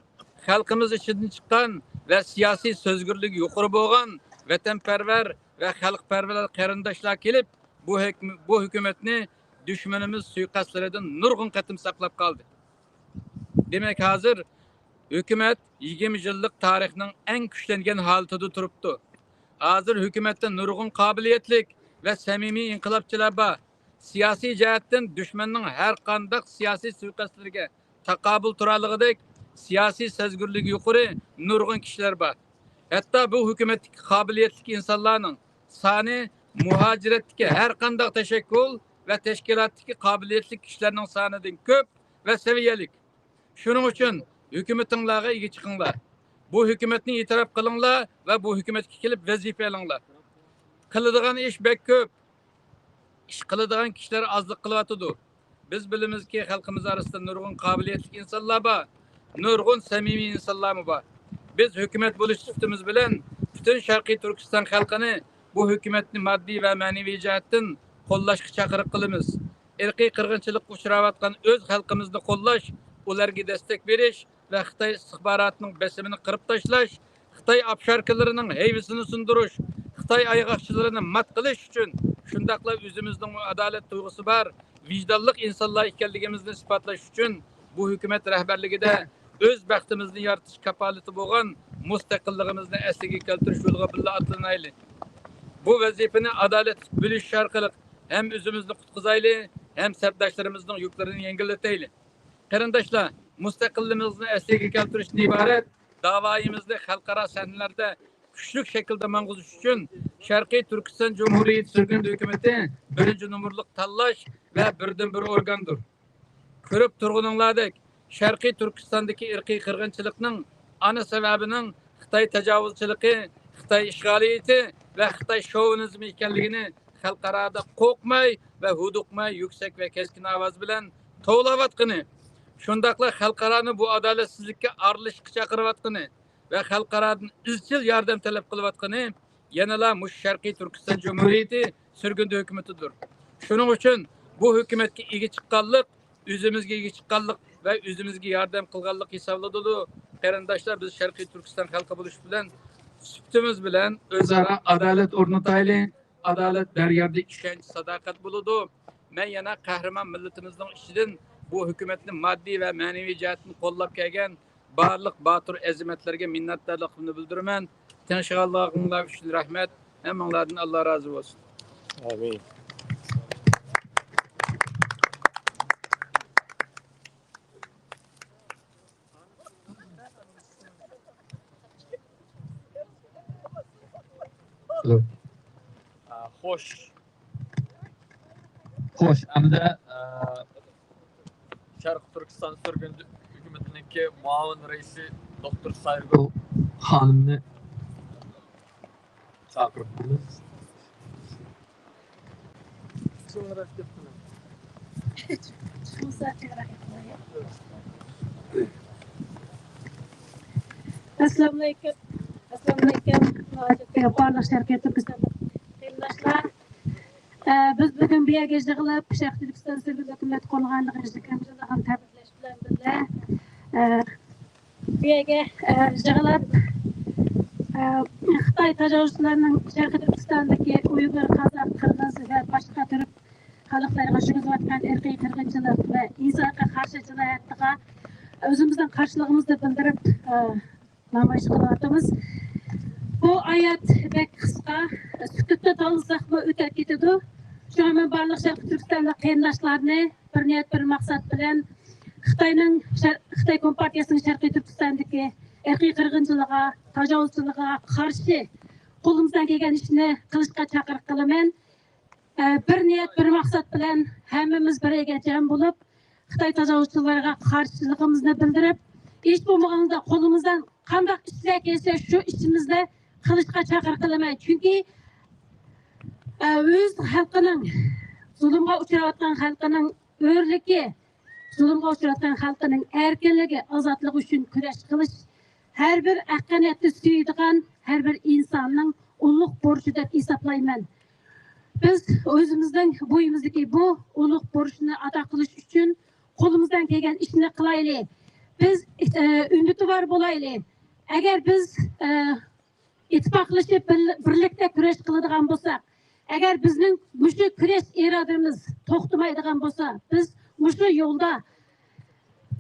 xalqimiz ichidan chiqqan ve siyasi sözgürlüğü yuqori bo'lgan vatanparvar ve xalqparvar qarindoshlar kelib, bu hükümetni düşmanımız suiqastlaridan nurg'un qatim saqlab qoldi. Demek hazır hükümet 20 yıllık tarixning en kuchlangan holatida turibdi. Hazır hükümette nurg'un qobiliyatlik ve samimiy inqilobchilar bor. Siyasi jihatdan düşmanning har qanday siyasi suiqastlariga taqobil turaligidek siyasi sezgirligi yuqori nurg'un kishilar bor. Hatta bu hükümetdagi qobiliyatli insonlarning soni muhojiratdagi har qanday tashakkul ve teşkilatdagi qobiliyatli kishilarning sonidan ko'p ve seviyalik. Shuning uchun hükümetinglarga ega chiqinglar. Bu hükümetni e'tirof qilinglar ve bu hükümetga kelib vazifa olinglar. Qiladigan ish bek ko'p. Ish qiladigan kishilar ozlik qilyotidi. Biz bilimizki xalqimiz orasida nurg'un qobiliyatli insonlar bor. Nurg'un samimiy insonlar bor. Biz hükümet bo'lish sifatimiz bilan bütün Sharqiy Turkiston xalqini bu hükümetni moddiy ve ma'naviy jihatdan qo'llashga chaqiriq qilamiz. Irqiy qirg'inchilikka uchrayotgan o'z xalqimizni qo'llash, ularga destek berish ve Xitoy istihbarotining besimini qirib tashlash, Xitoy apsharkalarining hayvisini sundirish, Xitoy ayg'oqchilarini mat qilish uchun shundaqla o'zimizning adolat tuyg'usi bor, vijdonli insonlar ekanligimizni isbotlash uchun bu hükümet rahbarligida o'z baxtimizni yaratish kapolati bo'lgan mustaqilligimizni asliga keltirish yo'liga birga atlanayli. Bu vazifani adolat bo'lish orqali hem o'zimizni qutqizayli, hem sabdoshlarimizning yuklarini yengillatayli. Qarindoshlar, mustaqilligimizni asliga keltirishdan iborat da'voyimizni xalqaro sahnalarda kuchli shaklda mang'izish uchun Sharqiy Turkiston Cumhuriyeti sürgüntü hükümeti birinci numurluk tanlash ve birden-bir organdır. Ko'rib turg'uninglardek Sharqiy Turkistondagi irqiy qirg'inchilikning ana sababining Xitoy tajovuzchiligi, Xitoy ishg'oliyati ve Xitoy şovinizmi ekanligini xalqaroda qo'rqmay ve huduqmay yuksak ve keskin ovoz bilan to'g'layotgani, shundaqla xalqaroni bu adolatsizlikka arilishga chaqirayotgani ve xalqarodan izchil yordam talab qilayotgani yanala mush Sharqiy Turkiston Cumhuriyeti sürgüntü hükümetidir. Shuning uchun bu hükümetga ega chiqqanlik, o'zimizga ega chiqqanlik ve o'zimizga yordam qilganlik hisoblanadi. Qarindoshlar, biz Sharqiy Turkiston xalqi bo'lish bilan suhbatimiz bilan o'zaro adolat o'rnatayli. Adalet baryorda ishonch, sadoqat bo'ladi. Men yana qahramon millatimizning ichidan bu hükümetning moddiy ve ma'naviy jihatini qo'llab kelgan barliq botir azimatlarga minnatdorligimni bildiraman. Tinchlig'inglar uchun rahmat. Hammanglardan Alloh rozi bo'lsin. Amin. Xo'sh. Xo'sh, hamda Sharq Turkiston sürgüntü hükümetiniki muavin reisi Doktor Sayrgul xonimni chaqiribmiz. Assalamu alaikum. Assalamualaikum. Barlıq Şərqi Türkistan qeydaşlar. Biz bugün bir yerə yığılıb Şərqi Türkistan sivil hökumət qurulğanlığı işləmizdə təbrik bilan birlə bir yerə yığılıb Xitay təcavüzçülərinin Şərqi Türkistandakı Uyğur, Qazaq, Qırğız və başqa türk xalqlarına жүргізілген irqiy qirg'inchilik va insonga qarshi jinoyatga o'zimizning qarshiligimizni bildirib namoyish qilyapmiz. Bu oyat bek qisqa, sukutda tanilsaqmi o'tib ketadi. Shunga men barliq Sharqiy Turkistonlik qarindoshlarni bir niyat, bir maqsad bilan Xitoy Kompartiyasining Sharqiy Turkistondagi irqiy qirg'inchilikqa, tajovuzchilikqa qarshi qo'limizdan kelgan ishni qilishga chaqiriq qilaman. Bir niyat, bir maqsad bilan hammamiz birga jam bo'lib, Xitoy tajovuzchilariga qarshiligimizni bildirib, hech bo'lmaganda qo'limizdan qanday ishlar kelsa shu ishimizni qilishga chaqiriq qilaman. Chunki o'z xalqining zulmga uchrayotgan xalqining o'rligi, zulmga uchrayotgan xalqining erkinligi, ozodligi uchun kurash qilish har bir haqqoniyatni suyadigan har bir insonning ulug' burchi deb hisoblayman. Biz o'zimizning bo'yimizdagi bu ulug' burchni ado qilish uchun qo'limizdan kelgan ishni qilaylik. Biz umidvor bo'laylik. Agar biz ittifoqlashib birlikda kurash qiladigan bo'lsak, agar bizning mushu kurash irodamiz to'xtamaydigan bo'lsa, biz mushu yo'lda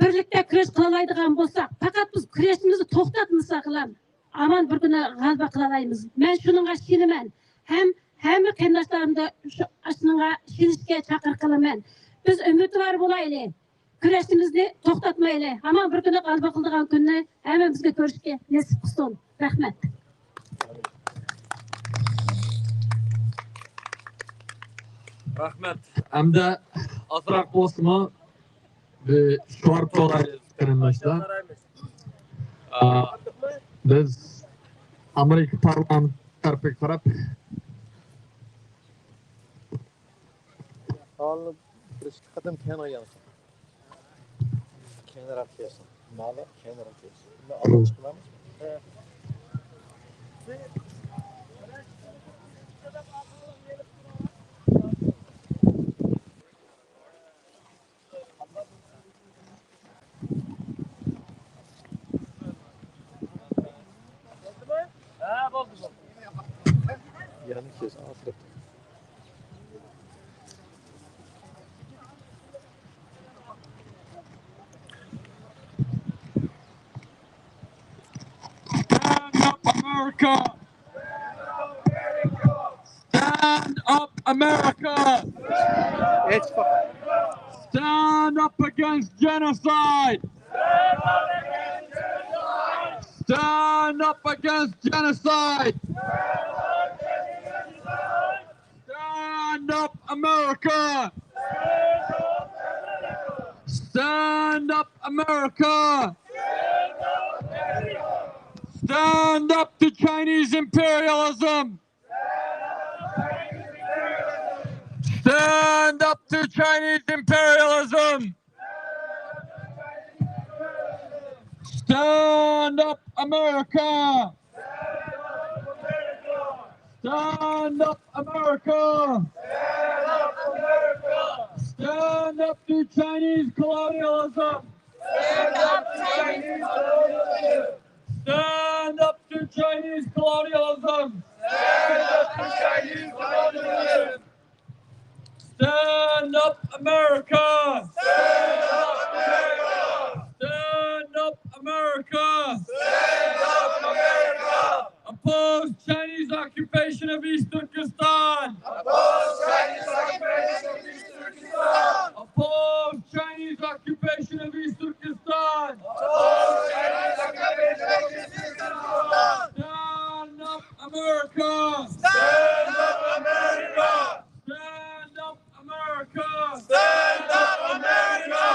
birlikda kurash qilaydigan bo'lsak, faqat biz kurashimizni to'xtatmasak ham aman bir kuni g'alaba qilaymiz. Men shunga ishonaman. Hamma qarindoshlarımda shunga ishonishga chaqiriq qilaman. Biz umidvor bo'laylik. Kurashimizni to'xtatmaylik. Aman bir kuni g'alaba qiladigan kunni hammamizga ko'rishga nasib qilsin. Rahmat. Rahmet. Hamda azroq bo'lsinmi short bo'laylik qarindoshlar. Biz Amerika parlamenti tarafiga qarab Alnı bir kadın kenara yansın. Kenara atıyorsun. Mala kenara atıyorsun. Ne alın çıkmamız? Yanlış kes. Asrep. Stand up, America! Stand up against genocide! Stand up against genocide! Stand up, America! Stand up, America! Stand up to Chinese imperialism! Stand up to Chinese imperialism! Stand up, America! Stand up, America! Stand up to Chinese colonialism! Stand up to Chinese colonialism! Stand up to Chinese colonialism! Stand up to Chinese colonialism! Stand up, America! Stand up, America! Stand up, America! Stand up, America! Oppose Chinese occupation of East Turkestan! Oppose Chinese occupation of East Turkestan! Oppose Chinese occupation of East Turkestan! Oppose Chinese occupation of East Turkestan! Stand up, America! Stand up, America! Stand up, America! Stand up, America!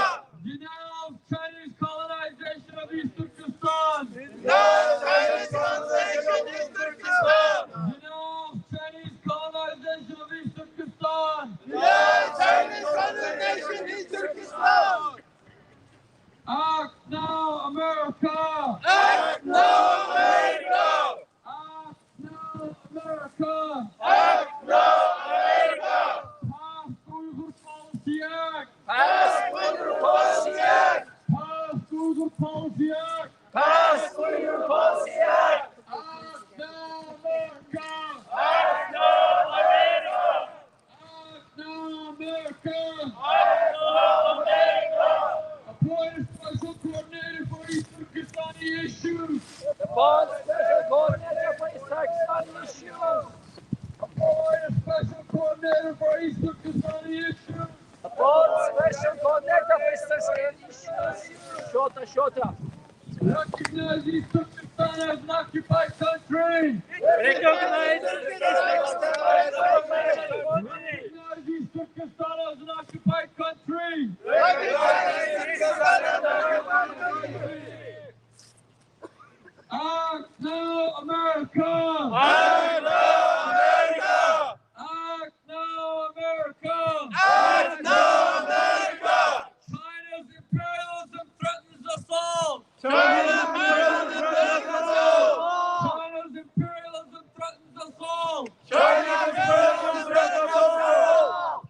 Denounce Chinese colonization of East Turkestan! Denounce Chinese colonization of East Turkestan! Denounce Chinese colonization of East Turkestan! Denounce Chinese colonization of East Turkestan! Act now, America! Act now, America! issues. Support special coordinator for East Turkestan issues. Appoint a special coordinator for East Turkestan issues. Support special coordinator for East Turkestan issues. Shorter. Recognize East Turkestan as an occupied country. Recognize Recognize East Turkestan as an occupied country. Act now, America! Act now, America! Act now, America! Act now, America! China's imperialism threatens us all! China's imperialism threatens us all! China's imperialism threatens us all! China's imperialism threatens us all!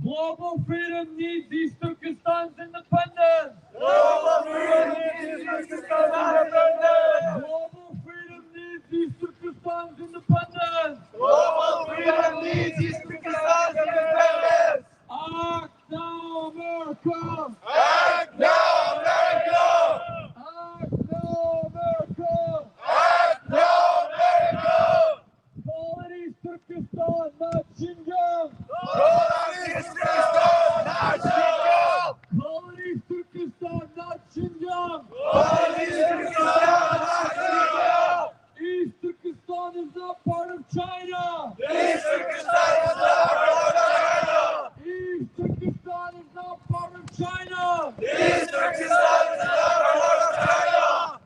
Global freedom needs East Turkestan's independence! Global freedom needs Turkestan independence! Global freedom needs East Turkestan's independence! Global freedom needs East Turkestan's independence! Act now, America! Act now, America! Act now, America! Act now, America! Call it East Turkestan, not Xinjiang! Call it East Turkestan, not Xinjiang! Call it East Turkestan, not Xinjiang! Call it East Turkestan, not Xinjiang! East Turkestan is not part of China! East Turkestan is not part of China! East Turkestan is not part of China! East Turkestan is not part of China!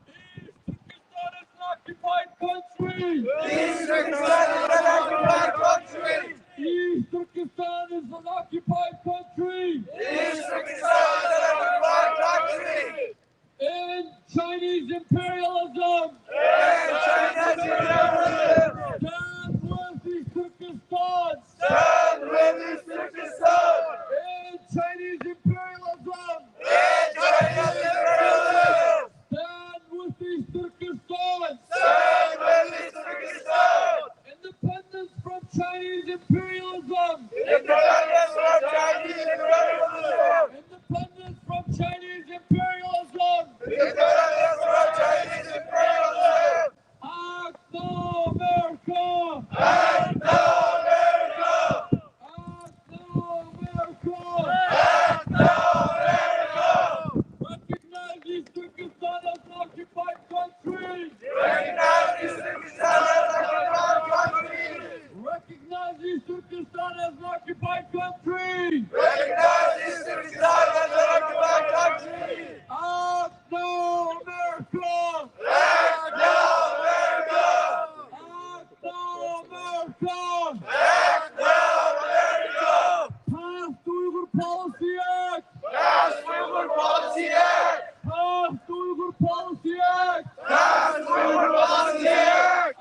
Turkestan is an occupied country! East Turkestan is an occupied country! East Turkestan is an occupied country! East Turkestan is an occupied country! And Chinese imperialism! And China's imperialism! Stand with East Turkestan! Stand with East Turkestan! And Chinese imperialism! And China's imperialism! Stand with East Turkestan! Stand with East Turkestan! Independence from Chinese imperialism! Independence from Chinese imperialism! Independence from Chinese imperialism! Independence from Chinese imperialism! Act now, America! Act now, America! Act now, America! Act now, America! Recognize East Turkestan as an occupied country! Recognize East Turkestan as an occupied country! Recognize East Turkestan as an occupied country! Recognize East Turkestan as an occupied country! Act now, America! Act now, America! Act now, America! Act now, America! Pass the Uyghur Policy Act! Pass Uyghur Policy Act! Pass the Uyghur Policy Act! Pass Uyghur Policy Act!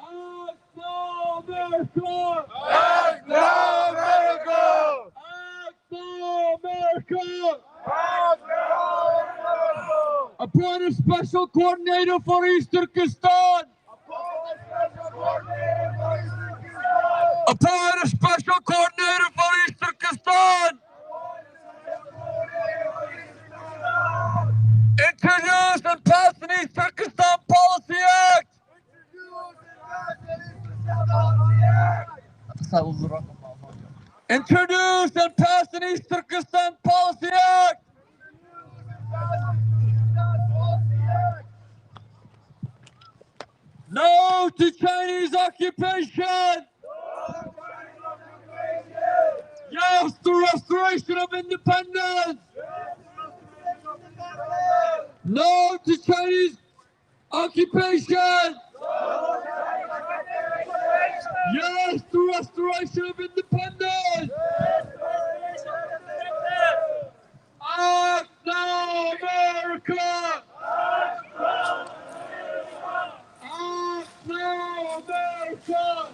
Act now, America! Act now, America! Act now, America! Act now, America! Appoint a special coordinator for East Turkestan! Appoint a special coordinator for East Turkestan! Introduce and pass an East Turkestan Policy Act! Introduce and pass an East Turkestan Policy Act! No to Chinese occupation! Yes to restoration of independence! No to Chinese occupation! Yes to restoration of independence! Act now, America! Act now, America!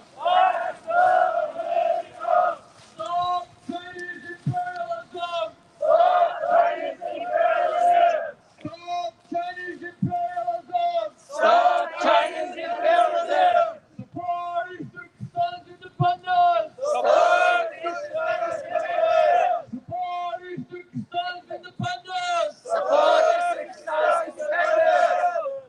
Stop Chinese imperialism! Stop Chinese imperialism! Stop Chinese imperialism! Support East Turkestan's independence! Support East Turkestan! Support East Turkestan's independence! Support East Turkestan's independence!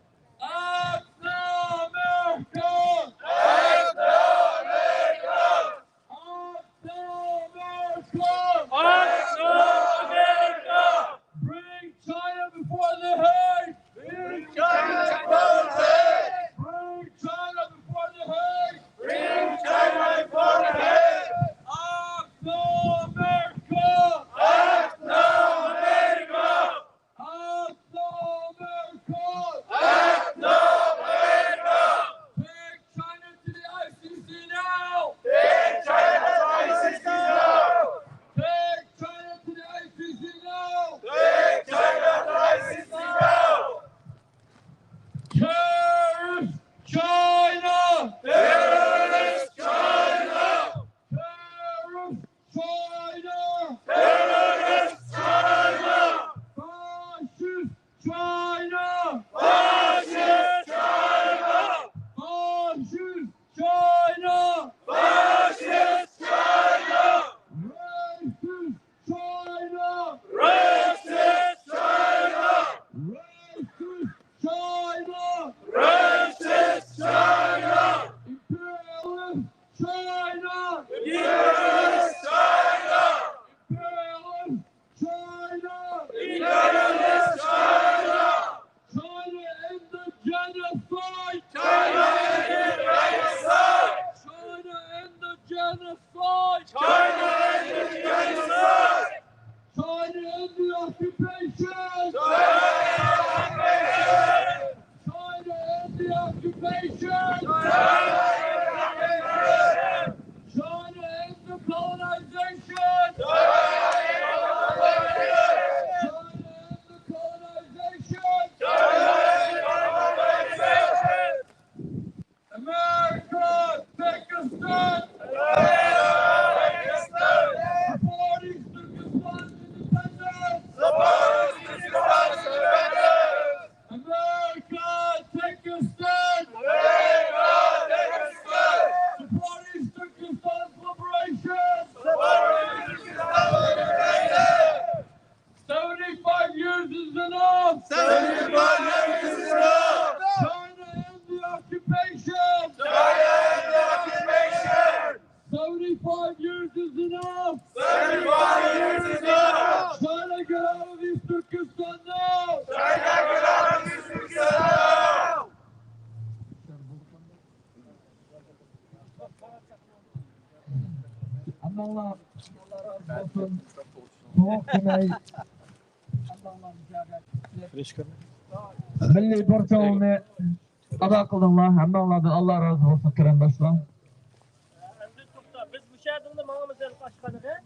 Allah razı olsun. Soğuk yemeği. Milli borcunu ada kıldılar. Hamdollardan Allah razı olsun kırandaşlar. Biz müşahidinde bana mesela kaç kanığı?